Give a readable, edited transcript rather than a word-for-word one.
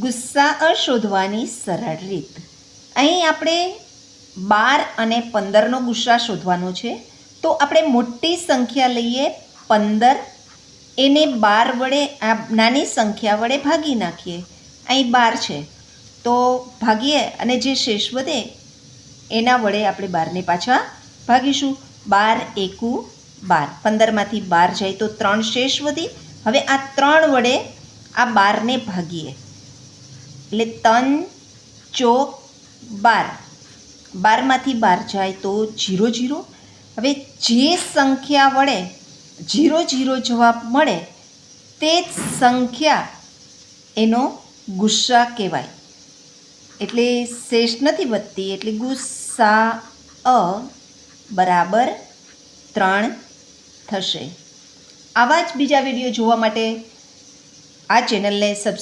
ગુસ્સા શોધવાની સરળ રીત. અહીં આપણે 12 અને 15નો ગુસ્સા શોધવાનો છે. તો આપણે મોટી સંખ્યા લઈએ 15, એને 12 વડે આ નાની સંખ્યા વડે ભાગી નાખીએ. અહીં 12 છે તો ભાગીએ અને જે શેષ વધે એના વડે આપણે 12ને પાછા ભાગીશું. 12 એકુ 12, 15માંથી 12 જાય તો 3 શેષ વધી. હવે આ 3 વડે આ 12ને ભાગીએ એટલે 3 ચોક 12, 12માંથી 12 જાય તો 0 0. હવે જે સંખ્યા વડે 0 0 જવાબ મળે તે જ સંખ્યા એનો ગુસ્સા કહેવાય. એટલે શેષ નથી વધતી, એટલે ગુસ્સા બરાબર 3 થશે. આવા જ બીજા વિડીયો જોવા માટે આ ચેનલને સબસ્ક્રાઈબ